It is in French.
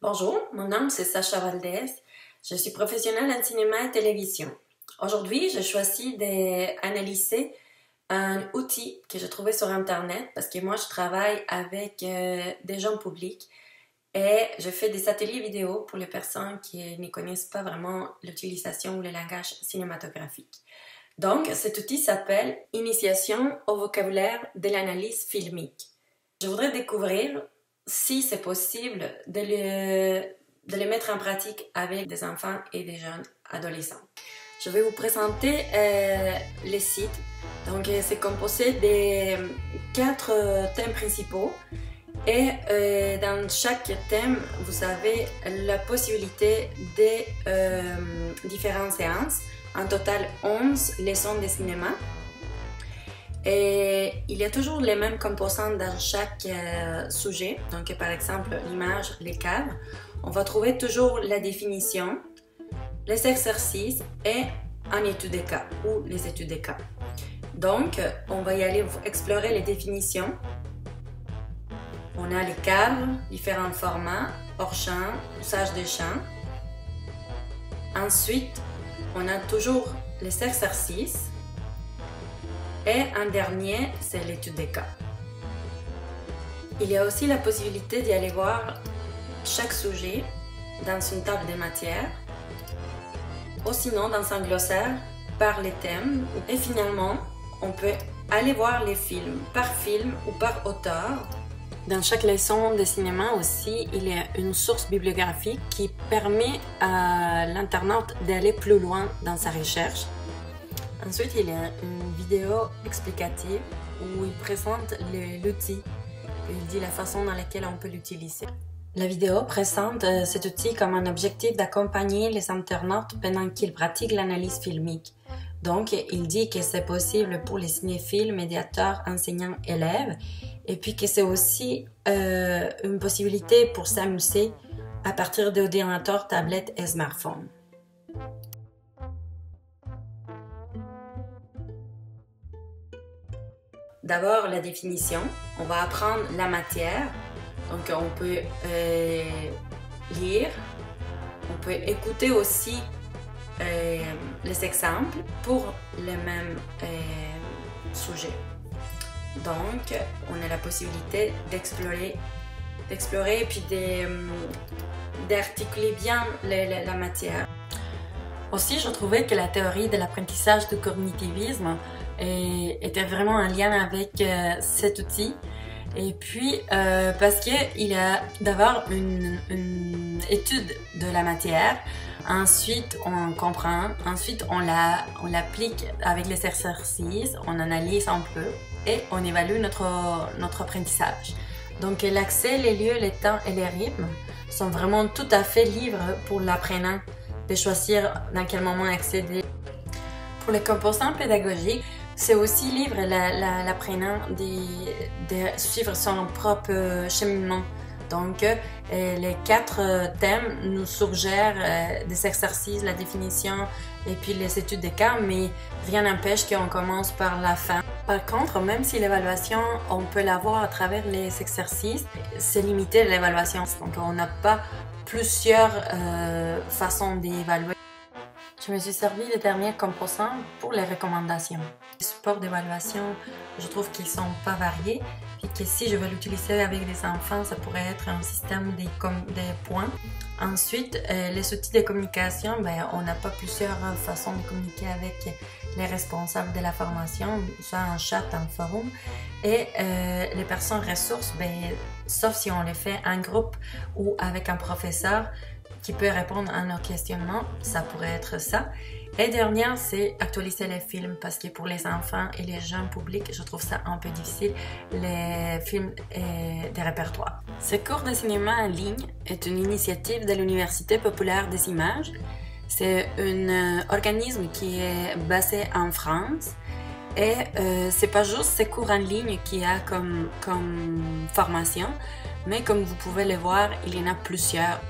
Bonjour, mon nom c'est Sacha Valdez. Je suis professionnelle en cinéma et télévision. Aujourd'hui, je choisis d'analyser un outil que j'ai trouvé sur Internet parce que moi, je travaille avec des gens publics et je fais des ateliers vidéo pour les personnes qui ne connaissent pas vraiment l'utilisation ou le langage cinématographique. Donc, cet outil s'appelle Initiation au vocabulaire de l'analyse filmique. Je voudrais découvrir si c'est possible de les mettre en pratique avec des enfants et des jeunes adolescents. Je vais vous présenter les sites. Donc, c'est composé de 4 thèmes principaux et dans chaque thème, vous avez la possibilité de différentes séances. En total, 11 leçons de cinéma. Et il y a toujours les mêmes composants dans chaque sujet. Donc, par exemple, l'image, les cadres. On va trouver toujours la définition, les exercices et une étude de cas ou les études de cas. Donc, on va y aller explorer les définitions. On a les cadres, différents formats, hors-champ, usage de champ. Ensuite, on a toujours les exercices. Et un dernier, c'est l'étude des cas. Il y a aussi la possibilité d'y aller voir chaque sujet dans une table de matière, ou sinon dans un glossaire par les thèmes. Et finalement, on peut aller voir les films par film ou par auteur. Dans chaque leçon de cinéma aussi, il y a une source bibliographique qui permet à l'internaute d'aller plus loin dans sa recherche. Ensuite, il y a une vidéo explicative où il présente l'outil. Il dit la façon dans laquelle on peut l'utiliser. La vidéo présente cet outil comme un objectif d'accompagner les internautes pendant qu'ils pratiquent l'analyse filmique. Donc, il dit que c'est possible pour les cinéphiles, médiateurs, enseignants, élèves, et puis que c'est aussi une possibilité pour s'amuser à partir d'ordinateurs, tablettes et smartphones. D'abord, la définition. On va apprendre la matière. Donc, on peut lire. On peut écouter aussi les exemples pour les mêmes sujets. Donc, on a la possibilité d'explorer et puis d'articuler bien la matière. Aussi, je trouvais que la théorie de l'apprentissage du cognitivisme était vraiment en lien avec cet outil. Et puis, parce qu'il y a d'abord une étude de la matière, ensuite on comprend, ensuite on l'applique avec les exercices, on analyse un peu et on évalue notre apprentissage. Donc l'accès, les lieux, les temps et les rythmes sont vraiment tout à fait libres pour l'apprenant de choisir dans quel moment accéder. Pour les composants pédagogiques, c'est aussi libre l'apprenant de suivre son propre cheminement. Donc, les 4 thèmes nous suggèrent des exercices, la définition et puis les études de cas, mais rien n'empêche qu'on commence par la fin. Par contre, même si l'évaluation, on peut l'avoir à travers les exercices, c'est limité l'évaluation. Donc, on n'a pas plusieurs façons d'évaluer. Je me suis servi des derniers composants pour les recommandations. Les supports d'évaluation, je trouve qu'ils ne sont pas variés et que si je veux l'utiliser avec les enfants, ça pourrait être un système des points. Ensuite, les outils de communication, on n'a pas plusieurs façons de communiquer avec les responsables de la formation, soit en chat, en forum. Et les personnes ressources, sauf si on les fait en groupe ou avec un professeur, qui peut répondre à nos questionnements, ça pourrait être ça. Et dernière, c'est actualiser les films parce que pour les enfants et les jeunes publics, je trouve ça un peu difficile, les films et des répertoires. Ce cours de cinéma en ligne est une initiative de l'Université populaire des images. C'est un organisme qui est basé en France et c'est pas juste ces cours en ligne qu'il y a comme formation, mais comme vous pouvez le voir, il y en a plusieurs.